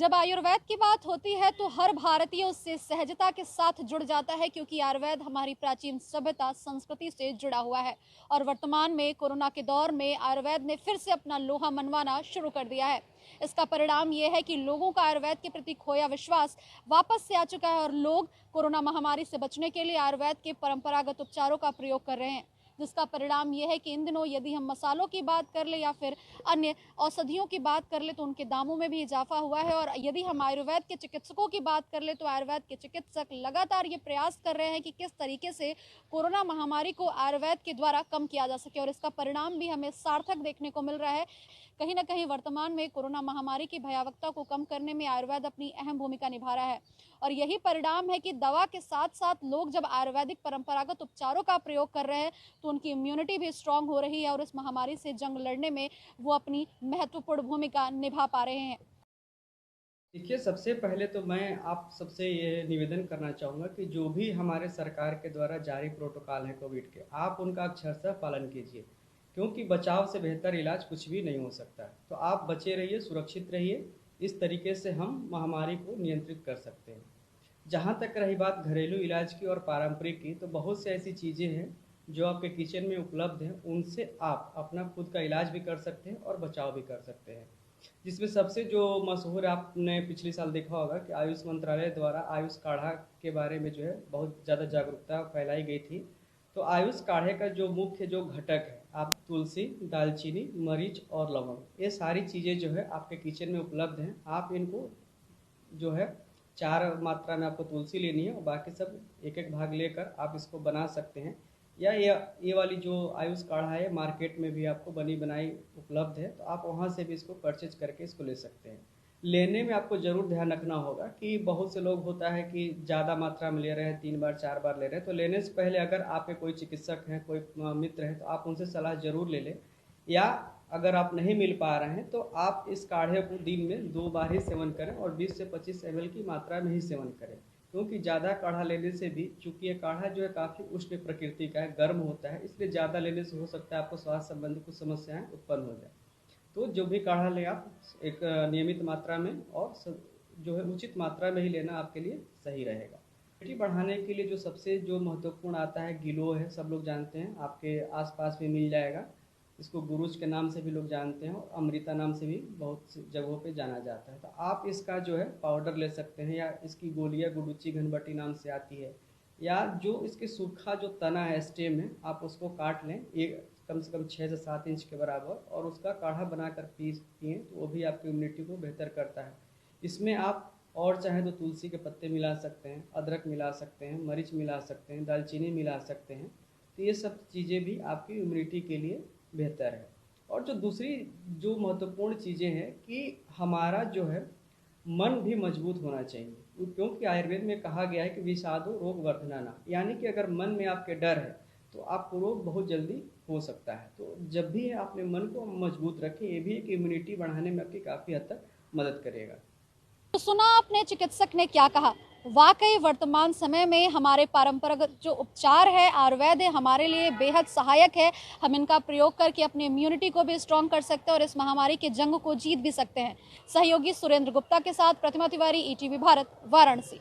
जब आयुर्वेद की बात होती है तो हर भारतीय उससे सहजता के साथ जुड़ जाता है, क्योंकि आयुर्वेद हमारी प्राचीन सभ्यता संस्कृति से जुड़ा हुआ है। और वर्तमान में कोरोना के दौर में आयुर्वेद ने फिर से अपना लोहा मनवाना शुरू कर दिया है। इसका परिणाम यह है कि लोगों का आयुर्वेद के प्रति खोया विश्वास वापस से आ चुका है और लोग कोरोना महामारी से बचने के लिए आयुर्वेद के परंपरागत उपचारों का प्रयोग कर रहे हैं, जिसका परिणाम यह है कि इन दिनों यदि हम मसालों की बात कर ले या फिर अन्य औषधियों की बात कर ले तो उनके दामों में भी इजाफा हुआ है। और यदि हम आयुर्वेद के चिकित्सकों की बात कर ले तो आयुर्वेद के चिकित्सक लगातार ये प्रयास कर रहे हैं कि किस तरीके से कोरोना महामारी को आयुर्वेद के द्वारा कम किया जा सके, और इसका परिणाम भी हमें सार्थक देखने को मिल रहा है। कहीं ना कहीं वर्तमान में कोरोना महामारी की भयावहता को कम करने में आयुर्वेद अपनी अहम भूमिका निभा रहा है, और यही परिणाम है कि दवा के साथ साथ लोग जब आयुर्वेदिक परंपरागत उपचारों का प्रयोग कर रहे हैं तो उनकी इम्यूनिटी भी स्ट्रांग हो रही है और इस महामारी से जंग लड़ने में वो अपनी महत्वपूर्ण भूमिका निभा पा रहे हैं। देखिए, सबसे पहले तो मैं आप सबसे ये निवेदन करना चाहूँगा कि जो भी हमारे सरकार के द्वारा जारी प्रोटोकॉल हैं कोविड के, आप उनका अक्षरशः पालन कीजिए, क्योंकि बचाव से बेहतर इलाज कुछ भी नहीं हो सकता है। तो आप बचे रहिए, सुरक्षित रहिए। इस तरीके से हम महामारी को नियंत्रित कर सकते हैं। जहाँ तक रही बात घरेलू इलाज की और पारंपरिक की, तो बहुत सी ऐसी चीज़ें हैं जो आपके किचन में उपलब्ध हैं, उनसे आप अपना खुद का इलाज भी कर सकते हैं और बचाव भी कर सकते हैं। जिसमें सबसे जो मशहूर आपने पिछले साल देखा होगा कि आयुष मंत्रालय द्वारा आयुष काढ़ा के बारे में जो है बहुत ज़्यादा जागरूकता फैलाई गई थी। तो आयुष काढ़े का जो मुख्य जो घटक है, आप तुलसी, दालचीनी, मरीच और लवंग, ये सारी चीज़ें जो है आपके किचन में उपलब्ध हैं। आप इनको जो है 4 मात्रा में आपको तुलसी लेनी है और बाकी सब एक एक भाग लेकर आप इसको बना सकते हैं। या ये वाली जो आयुष काढ़ा है मार्केट में भी आपको बनी बनाई उपलब्ध है, तो आप वहाँ से भी इसको परचेज करके इसको ले सकते हैं। लेने में आपको ज़रूर ध्यान रखना होगा कि बहुत से लोग होता है कि ज़्यादा मात्रा में ले रहे हैं, 3 बार 4 बार ले रहे हैं। तो लेने से पहले अगर आपके कोई चिकित्सक हैं, कोई मित्र हैं, तो आप उनसे सलाह ज़रूर ले लें। या अगर आप नहीं मिल पा रहे हैं तो आप इस काढ़े को दिन में 2 बार ही सेवन करें और 20 से 25 ml की मात्रा में ही सेवन करें, क्योंकि ज़्यादा काढ़ा लेने से भी, चूँकि ये काढ़ा जो है काफ़ी उष्ण प्रकृति का है, गर्म होता है, इसलिए ज़्यादा लेने से हो सकता है आपको स्वास्थ्य संबंधी कुछ समस्याएं उत्पन्न हो जाए। तो जो भी काढ़ा लें आप एक नियमित मात्रा में और जो है उचित मात्रा में ही लेना आपके लिए सही रहेगा। इम्यूनिटी बढ़ाने के लिए जो सबसे जो महत्वपूर्ण आता है, गिलोय है, सब लोग जानते हैं, आपके आसपास भी मिल जाएगा। इसको गुरुज के नाम से भी लोग जानते हैं और अमृता नाम से भी बहुत सी जगहों पे जाना जाता है। तो आप इसका जो है पाउडर ले सकते हैं, या इसकी गोलियां गुडुची घनबटी नाम से आती है, या जो इसके सूखा जो तना है, स्टेम है, आप उसको काट लें, एक कम से कम 6 से 7 इंच के बराबर, और उसका काढ़ा बनाकर पिए तो वो भी आपकी इम्यूनिटी को बेहतर करता है। इसमें आप और चाहे तो तुलसी के पत्ते मिला सकते हैं, अदरक मिला सकते हैं, मरीच मिला सकते हैं, दालचीनी मिला सकते हैं। तो ये सब चीज़ें भी आपकी इम्यूनिटी के लिए बेहतर है। और जो दूसरी जो महत्वपूर्ण चीज़ें हैं कि हमारा जो है मन भी मजबूत होना चाहिए, क्योंकि आयुर्वेद में कहा गया है कि विषादो रोग वर्धनाना, यानी कि अगर मन में आपके डर है तो आपको रोग बहुत जल्दी हो सकता है। तो जब भी अपने मन को मजबूत रखें, ये भी एक इम्यूनिटी बढ़ाने में आपकी काफ़ी हद तक मदद करेगा। तो सुना आपने चिकित्सक ने क्या कहा। वाकई वर्तमान समय में हमारे पारंपरिक जो उपचार है, आयुर्वेद है, हमारे लिए बेहद सहायक है। हम इनका प्रयोग करके अपनी इम्यूनिटी को भी स्ट्रॉन्ग कर सकते हैं और इस महामारी के जंग को जीत भी सकते हैं। सहयोगी सुरेंद्र गुप्ता के साथ प्रतिमा तिवारी, ईटीवी भारत, वाराणसी।